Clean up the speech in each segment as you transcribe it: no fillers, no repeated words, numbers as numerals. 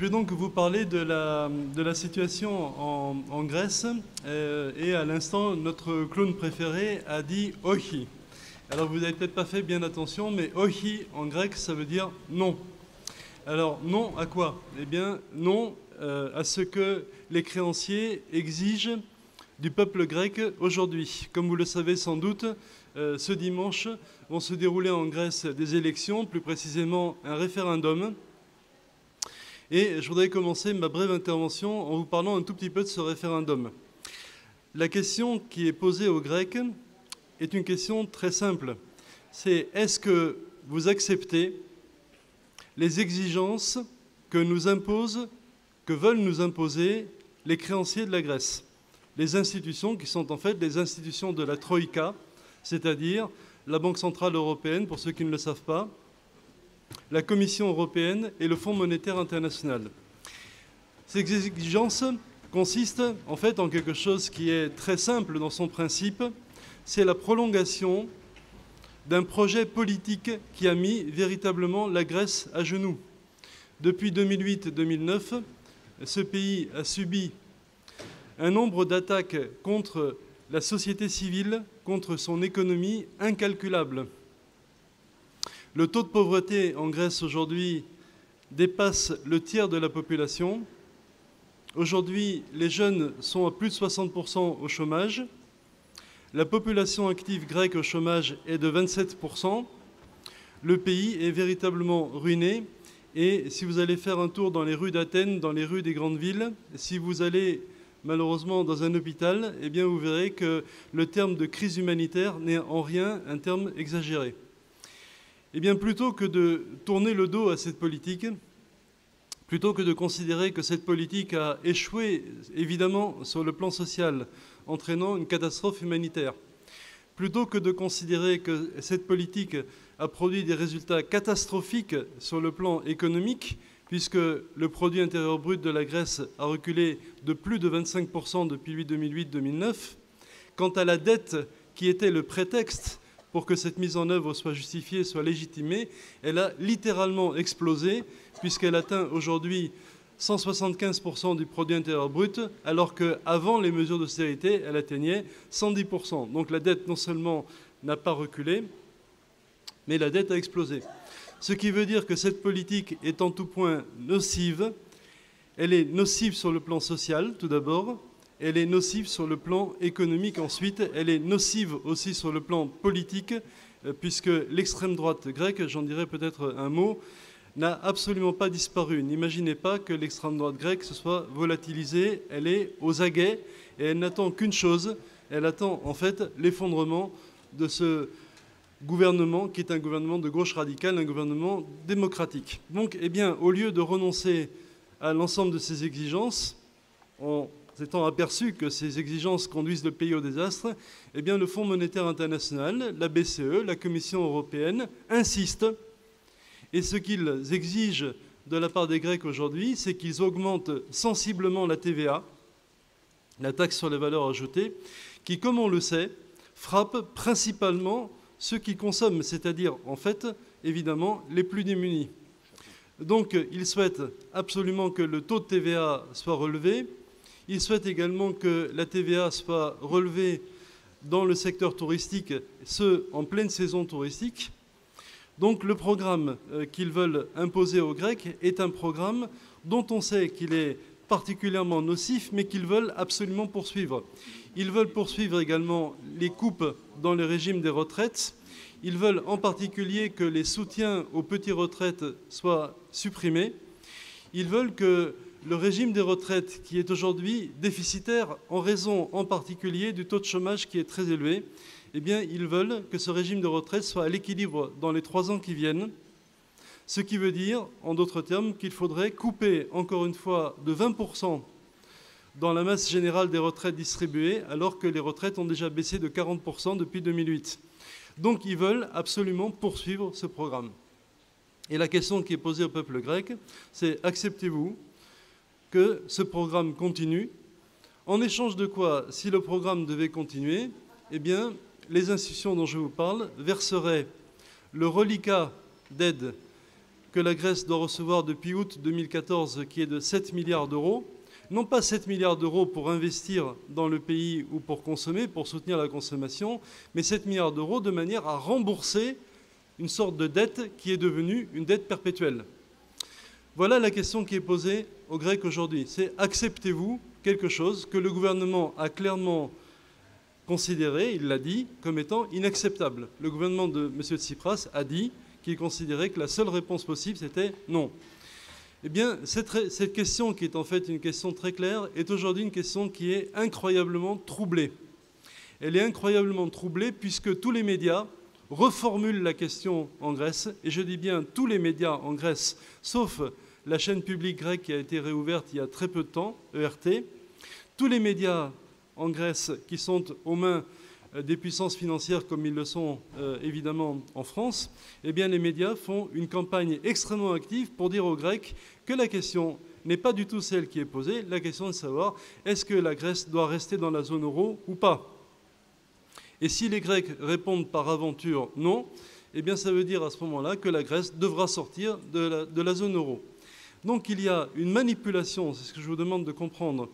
vais donc vous parler de la situation en Grèce. Et à l'instant, notre clown préféré a dit « ohi ». Alors vous n'avez peut-être pas fait bien attention, mais « ohi » en grec, ça veut dire « non ». Alors non à quoi? Eh bien non à ce que les créanciers exigent du peuple grec aujourd'hui. Comme vous le savez sans doute, ce dimanche vont se dérouler en Grèce des élections, plus précisément un référendum. Et je voudrais commencer ma brève intervention en vous parlant un tout petit peu de ce référendum. La question qui est posée aux Grecs est une question très simple. C'est est-ce que vous acceptez les exigences que veulent nous imposer les créanciers de la Grèce, les institutions qui sont en fait les institutions de la Troïka, c'est-à-dire la Banque centrale européenne, pour ceux qui ne le savent pas, la Commission européenne et le Fonds monétaire international. Ces exigences consistent en fait en quelque chose qui est très simple dans son principe, c'est la prolongation d'un projet politique qui a mis véritablement la Grèce à genoux. Depuis 2008-2009, ce pays a subi un nombre d'attaques contre la société civile, contre son économie, incalculable. Le taux de pauvreté en Grèce aujourd'hui dépasse le tiers de la population. Aujourd'hui, les jeunes sont à plus de 60% au chômage. La population active grecque au chômage est de 27%. Le pays est véritablement ruiné. Et si vous allez faire un tour dans les rues d'Athènes, dans les rues des grandes villes, si vous allez malheureusement dans un hôpital, eh bien vous verrez que le terme de crise humanitaire n'est en rien un terme exagéré. Eh bien plutôt que de tourner le dos à cette politique, plutôt que de considérer que cette politique a échoué évidemment sur le plan social, entraînant une catastrophe humanitaire, plutôt que de considérer que cette politique a produit des résultats catastrophiques sur le plan économique, puisque le produit intérieur brut de la Grèce a reculé de plus de 25% depuis 2008-2009. Quant à la dette qui était le prétexte pour que cette mise en œuvre soit justifiée, soit légitimée, elle a littéralement explosé, puisqu'elle atteint aujourd'hui 175% du produit intérieur brut, alors qu'avant les mesures d'austérité, elle atteignait 110%. Donc la dette non seulement n'a pas reculé, mais la dette a explosé. Ce qui veut dire que cette politique est en tout point nocive. Elle est nocive sur le plan social, tout d'abord. Elle est nocive sur le plan économique, ensuite. Elle est nocive aussi sur le plan politique, puisque l'extrême droite grecque, j'en dirai peut-être un mot, n'a absolument pas disparu. N'imaginez pas que l'extrême droite grecque se soit volatilisée. Elle est aux aguets et elle n'attend qu'une chose. Elle attend en fait l'effondrement de ce gouvernement qui est un gouvernement de gauche radicale, un gouvernement démocratique. Donc, eh bien, au lieu de renoncer à l'ensemble de ces exigences, en s'étant aperçu que ces exigences conduisent le pays au désastre, eh bien, le Fonds monétaire international, la BCE, la Commission européenne insistent. Et ce qu'ils exigent de la part des Grecs aujourd'hui, c'est qu'ils augmentent sensiblement la TVA, la taxe sur les valeurs ajoutées, qui, comme on le sait, frappe principalement ceux qui consomment, c'est-à-dire, en fait, évidemment, les plus démunis. Donc, ils souhaitent absolument que le taux de TVA soit relevé. Ils souhaitent également que la TVA soit relevée dans le secteur touristique, ce, en pleine saison touristique. Donc, le programme qu'ils veulent imposer aux Grecs est un programme dont on sait qu'il est particulièrement nocif, mais qu'ils veulent absolument poursuivre. Ils veulent poursuivre également les coupes dans le régime des retraites. Ils veulent en particulier que les soutiens aux petites retraites soient supprimés. Ils veulent que le régime des retraites, qui est aujourd'hui déficitaire en raison en particulier du taux de chômage qui est très élevé, eh bien, ils veulent que ce régime de retraite soit à l'équilibre dans les 3 ans qui viennent. Ce qui veut dire, en d'autres termes, qu'il faudrait couper, encore une fois, de 20% dans la masse générale des retraites distribuées, alors que les retraites ont déjà baissé de 40% depuis 2008. Donc ils veulent absolument poursuivre ce programme. Et la question qui est posée au peuple grec, c'est acceptez-vous que ce programme continue? En échange de quoi, si le programme devait continuer, eh bien, les institutions dont je vous parle verseraient le reliquat d'aide que la Grèce doit recevoir depuis août 2014, qui est de 7 milliards d'euros. Non pas 7 milliards d'euros pour investir dans le pays ou pour consommer, pour soutenir la consommation, mais 7 milliards d'euros de manière à rembourser une sorte de dette qui est devenue une dette perpétuelle. Voilà la question qui est posée aux Grecs aujourd'hui. C'est acceptez-vous quelque chose que le gouvernement a clairement considéré, il l'a dit, comme étant inacceptable. Le gouvernement de M. Tsipras a dit qu'il considérait que la seule réponse possible, c'était non. Eh bien, cette question, qui est en fait une question très claire, est aujourd'hui une question qui est incroyablement troublée. Elle est incroyablement troublée puisque tous les médias reformulent la question en Grèce, et je dis bien tous les médias en Grèce, sauf la chaîne publique grecque qui a été réouverte il y a très peu de temps, ERT, tous les médias en Grèce qui sont aux mains des puissances financières comme ils le sont évidemment en France, eh bien les médias font une campagne extrêmement active pour dire aux Grecs que la question n'est pas du tout celle qui est posée, la question est de savoir est-ce que la Grèce doit rester dans la zone euro ou pas. Et si les Grecs répondent par aventure non, eh bien ça veut dire à ce moment-là que la Grèce devra sortir de la zone euro. Donc il y a une manipulation, c'est ce que je vous demande de comprendre,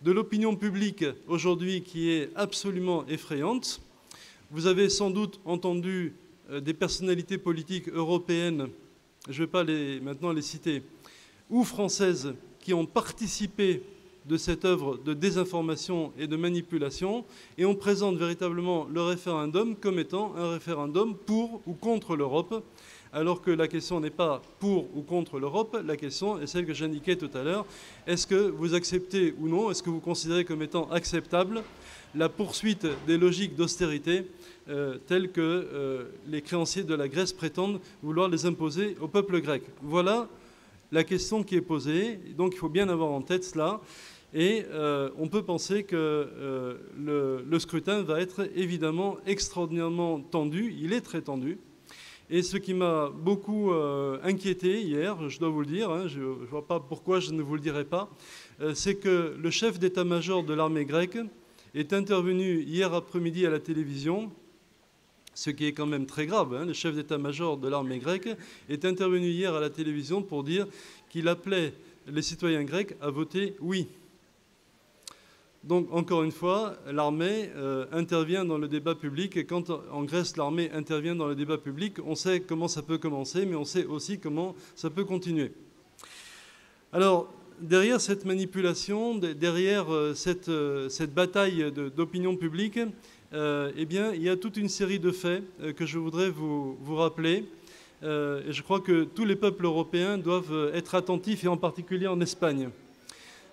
de l'opinion publique aujourd'hui qui est absolument effrayante. Vous avez sans doute entendu des personnalités politiques européennes, je ne vais pas maintenant les citer, ou françaises, qui ont participé de cette œuvre de désinformation et de manipulation, et on présente véritablement le référendum comme étant un référendum pour ou contre l'Europe, alors que la question n'est pas pour ou contre l'Europe, la question est celle que j'indiquais tout à l'heure. Est-ce que vous acceptez ou non, est-ce que vous considérez comme étant acceptable la poursuite des logiques d'austérité telles que les créanciers de la Grèce prétendent vouloir les imposer au peuple grec? Voilà la question qui est posée, donc il faut bien avoir en tête cela. Et on peut penser que le scrutin va être évidemment extraordinairement tendu, il est très tendu. Et ce qui m'a beaucoup inquiété hier, je dois vous le dire, hein, je ne vois pas pourquoi je ne vous le dirai pas, c'est que le chef d'état-major de l'armée grecque est intervenu hier après-midi à la télévision, ce qui est quand même très grave, hein, le chef d'état-major de l'armée grecque est intervenu hier à la télévision pour dire qu'il appelait les citoyens grecs à voter oui. Donc, encore une fois, l'armée intervient dans le débat public. Et quand en Grèce, l'armée intervient dans le débat public, on sait comment ça peut commencer, mais on sait aussi comment ça peut continuer. Alors, derrière cette manipulation, derrière cette bataille d'opinion publique, eh bien, il y a toute une série de faits que je voudrais vous rappeler. Et je crois que tous les peuples européens doivent être attentifs, et en particulier en Espagne.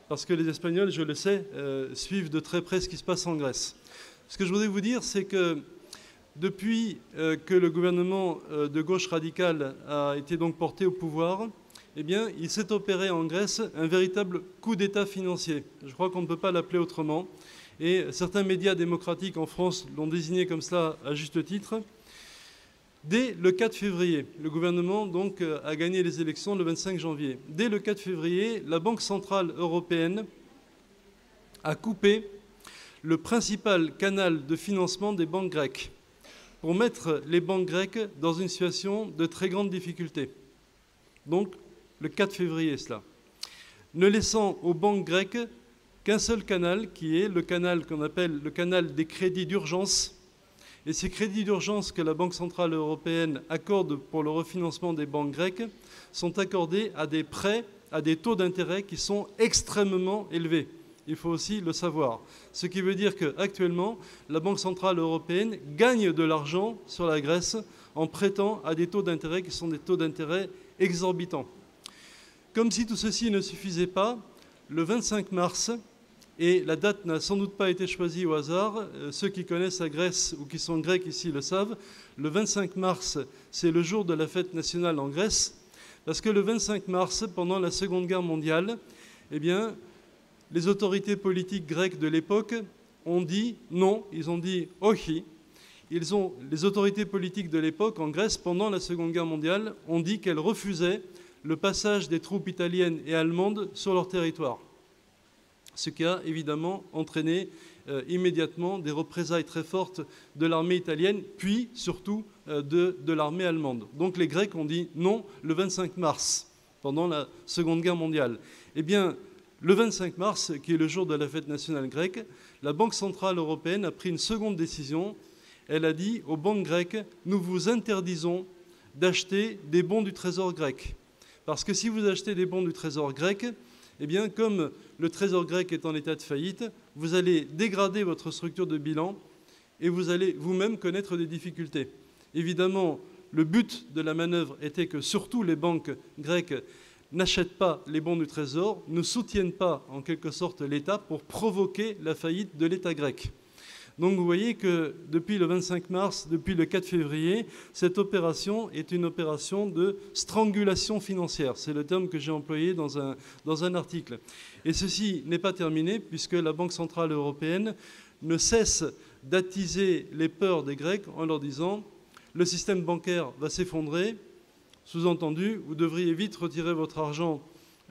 Parce que les Espagnols, je le sais, suivent de très près ce qui se passe en Grèce. Ce que je voudrais vous dire, c'est que depuis que le gouvernement de gauche radicale a été donc porté au pouvoir, eh bien, il s'est opéré en Grèce un véritable coup d'État financier. Je crois qu'on ne peut pas l'appeler autrement. Et certains médias démocratiques en France l'ont désigné comme cela à juste titre. Dès le 4 février, le gouvernement donc a gagné les élections le 25 janvier. Dès le 4 février, la Banque centrale européenne a coupé le principal canal de financement des banques grecques pour mettre les banques grecques dans une situation de très grande difficulté. Donc, le 4 février, cela. Ne laissant aux banques grecques qu'un seul canal, qui est le canal qu'on appelle le canal des crédits d'urgence. Et ces crédits d'urgence que la Banque centrale européenne accorde pour le refinancement des banques grecques sont accordés à des prêts, à des taux d'intérêt qui sont extrêmement élevés. Il faut aussi le savoir. Ce qui veut dire qu'actuellement, la Banque centrale européenne gagne de l'argent sur la Grèce en prêtant à des taux d'intérêt qui sont des taux d'intérêt exorbitants. Comme si tout ceci ne suffisait pas, le 25 mars, et la date n'a sans doute pas été choisie au hasard. Ceux qui connaissent la Grèce ou qui sont grecs ici le savent. Le 25 mars, c'est le jour de la fête nationale en Grèce, parce que le 25 mars, pendant la Seconde Guerre mondiale, eh bien, les autorités politiques grecques de l'époque ont dit non, ils ont dit ohi. Les autorités politiques de l'époque en Grèce, pendant la Seconde Guerre mondiale, ont dit qu'elles refusaient le passage des troupes italiennes et allemandes sur leur territoire. ce qui a évidemment entraîné immédiatement des représailles très fortes de l'armée italienne, puis surtout de l'armée allemande. Donc les Grecs ont dit non le 25 mars, pendant la Seconde Guerre mondiale. Eh bien, le 25 mars, qui est le jour de la fête nationale grecque, la Banque centrale européenne a pris une seconde décision. Elle a dit aux banques grecques, nous vous interdisons d'acheter des bons du trésor grec. Parce que si vous achetez des bons du trésor grec, eh bien, comme le trésor grec est en état de faillite, vous allez dégrader votre structure de bilan et vous allez vous-même connaître des difficultés. Évidemment, le but de la manœuvre était que surtout les banques grecques n'achètent pas les bons du trésor, ne soutiennent pas en quelque sorte l'État pour provoquer la faillite de l'État grec. Donc vous voyez que depuis le 25 mars, depuis le 4 février, cette opération est une opération de strangulation financière. C'est le terme que j'ai employé dans un article. Et ceci n'est pas terminé puisque la Banque centrale européenne ne cesse d'attiser les peurs des Grecs en leur disant « le système bancaire va s'effondrer », sous-entendu, vous devriez vite retirer votre argent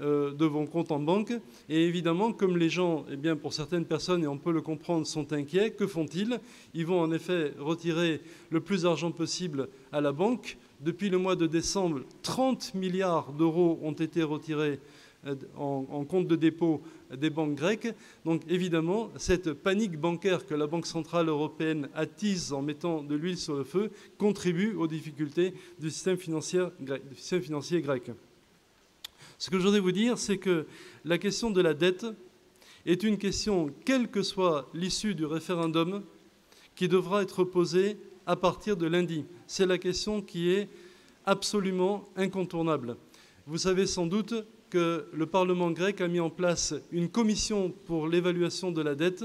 de vos comptes en banque. Et évidemment, comme les gens, eh bien, pour certaines personnes, et on peut le comprendre, sont inquiets, que font-ils? Ils vont en effet retirer le plus d'argent possible à la banque. Depuis le mois de décembre, 30 milliards d'euros ont été retirés en compte de dépôt des banques grecques. Donc évidemment, cette panique bancaire que la Banque centrale européenne attise en mettant de l'huile sur le feu contribue aux difficultés du système financier grec. Ce que je voudrais vous dire, c'est que la question de la dette est une question, quelle que soit l'issue du référendum, qui devra être posée à partir de lundi. C'est la question qui est absolument incontournable. Vous savez sans doute que le Parlement grec a mis en place une commission pour l'évaluation de la dette.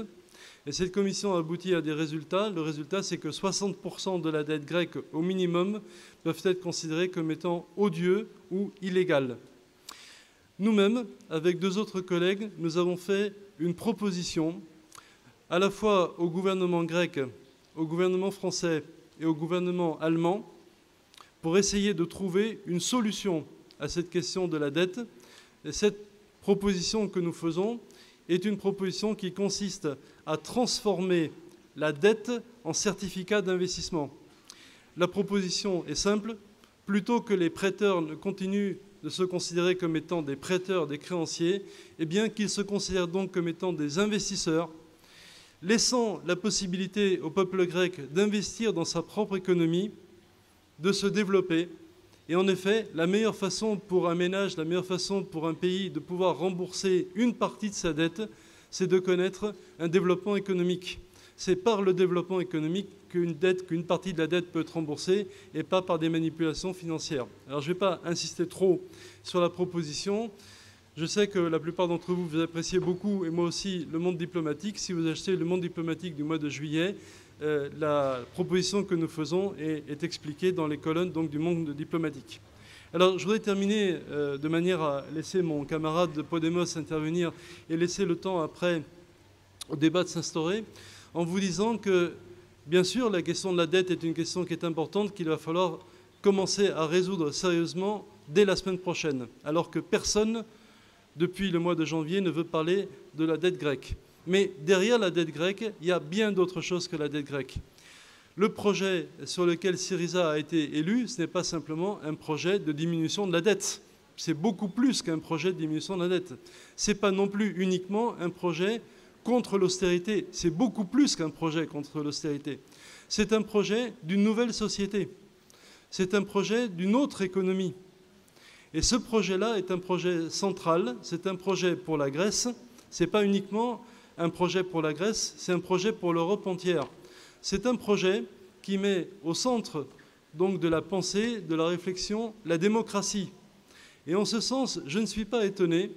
Et cette commission a abouti à des résultats. Le résultat, c'est que 60% de la dette grecque, au minimum, peuvent être considérés comme étant odieux ou illégales. Nous-mêmes, avec deux autres collègues, nous avons fait une proposition à la fois au gouvernement grec, au gouvernement français et au gouvernement allemand pour essayer de trouver une solution à cette question de la dette. Et cette proposition que nous faisons est une proposition qui consiste à transformer la dette en certificat d'investissement. La proposition est simple. Plutôt que les prêteurs ne continuent de se considérer comme étant des prêteurs, des créanciers, eh bien qu'ils se considèrent donc comme étant des investisseurs, laissant la possibilité au peuple grec d'investir dans sa propre économie, de se développer. Et en effet, la meilleure façon pour un ménage, la meilleure façon pour un pays de pouvoir rembourser une partie de sa dette, c'est de connaître un développement économique. C'est par le développement économique qu'une partie de la dette peut être remboursée et pas par des manipulations financières. Alors je ne vais pas insister trop sur la proposition. Je sais que la plupart d'entre vous, vous appréciez beaucoup, et moi aussi, le Monde diplomatique. Si vous achetez le Monde diplomatique du mois de juillet, la proposition que nous faisons est expliquée dans les colonnes donc, du Monde diplomatique. Alors je voudrais terminer de manière à laisser mon camarade Podemos intervenir et laisser le temps après au débat de s'instaurer, en vous disant que, bien sûr, la question de la dette est une question qui est importante, qu'il va falloir commencer à résoudre sérieusement dès la semaine prochaine, alors que personne, depuis le mois de janvier, ne veut parler de la dette grecque. Mais derrière la dette grecque, il y a bien d'autres choses que la dette grecque. Le projet sur lequel Syriza a été élu, ce n'est pas simplement un projet de diminution de la dette. C'est beaucoup plus qu'un projet de diminution de la dette. Ce n'est pas non plus uniquement un projet contre l'austérité. C'est beaucoup plus qu'un projet contre l'austérité. C'est un projet d'une nouvelle société. C'est un projet d'une autre économie. Et ce projet-là est un projet central. C'est un projet pour la Grèce. Ce n'est pas uniquement un projet pour la Grèce, c'est un projet pour l'Europe entière. C'est un projet qui met au centre donc, de la pensée, de la réflexion, la démocratie. Et en ce sens, je ne suis pas étonné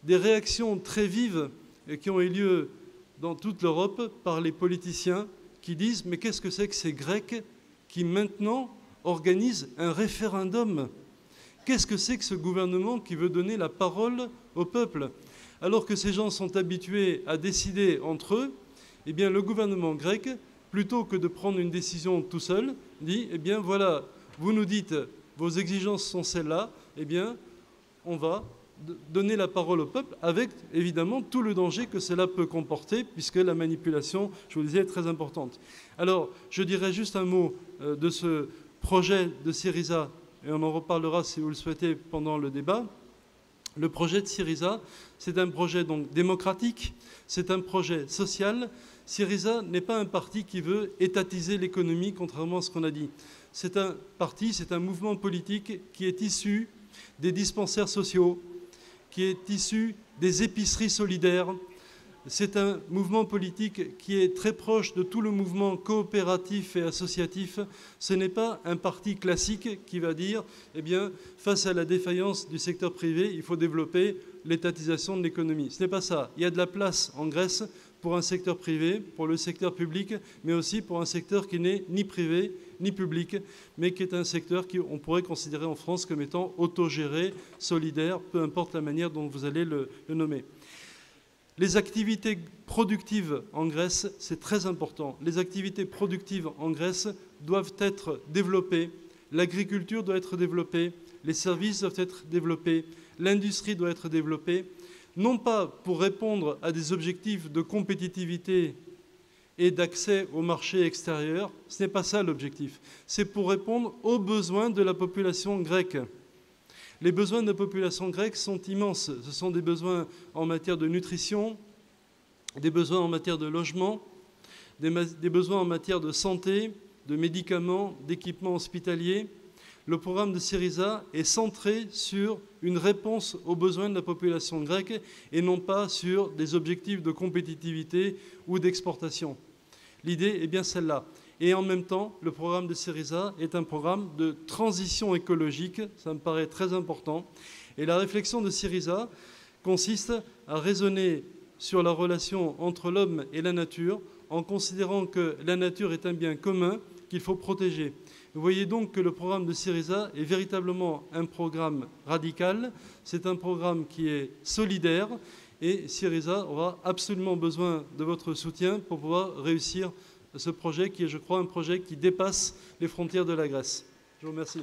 des réactions très vives qui ont eu lieu dans toute l'Europe par les politiciens qui disent « mais qu'est-ce que c'est que ces Grecs qui maintenant organisent un référendum ? Qu'est-ce que c'est que ce gouvernement qui veut donner la parole au peuple ?» Alors que ces gens sont habitués à décider entre eux, eh bien le gouvernement grec, plutôt que de prendre une décision tout seul, dit « eh bien voilà, vous nous dites vos exigences sont celles-là, eh bien on va donner la parole au peuple avec, évidemment, tout le danger que cela peut comporter, puisque la manipulation, je vous le disais, est très importante. Alors, je dirais juste un mot de ce projet de Syriza, et on en reparlera, si vous le souhaitez, pendant le débat. Le projet de Syriza, c'est un projet donc démocratique, c'est un projet social. Syriza n'est pas un parti qui veut étatiser l'économie, contrairement à ce qu'on a dit. C'est un parti, c'est un mouvement politique qui est issu des dispensaires sociaux, qui est issu des épiceries solidaires. C'est un mouvement politique qui est très proche de tout le mouvement coopératif et associatif. Ce n'est pas un parti classique qui va dire, eh bien, face à la défaillance du secteur privé, il faut développer l'étatisation de l'économie. Ce n'est pas ça. Il y a de la place en Grèce pour un secteur privé, pour le secteur public, mais aussi pour un secteur qui n'est ni privé ni public, mais qui est un secteur qu'on pourrait considérer en France comme étant autogéré, solidaire, peu importe la manière dont vous allez le nommer. Les activités productives en Grèce, c'est très important. Les activités productives en Grèce doivent être développées, l'agriculture doit être développée, les services doivent être développés, l'industrie doit être développée, non pas pour répondre à des objectifs de compétitivité et d'accès au marché extérieur, ce n'est pas ça l'objectif. C'est pour répondre aux besoins de la population grecque. Les besoins de la population grecque sont immenses. Ce sont des besoins en matière de nutrition, des besoins en matière de logement, des besoins en matière de santé, de médicaments, d'équipements hospitaliers. Le programme de Syriza est centré sur une réponse aux besoins de la population grecque et non pas sur des objectifs de compétitivité ou d'exportation. L'idée est bien celle-là. Et en même temps, le programme de Syriza est un programme de transition écologique, ça me paraît très important. Et la réflexion de Syriza consiste à raisonner sur la relation entre l'homme et la nature en considérant que la nature est un bien commun qu'il faut protéger. Vous voyez donc que le programme de Syriza est véritablement un programme radical, c'est un programme qui est solidaire et Syriza aura absolument besoin de votre soutien pour pouvoir réussir ce projet qui est, je crois, un projet qui dépasse les frontières de la Grèce. Je vous remercie.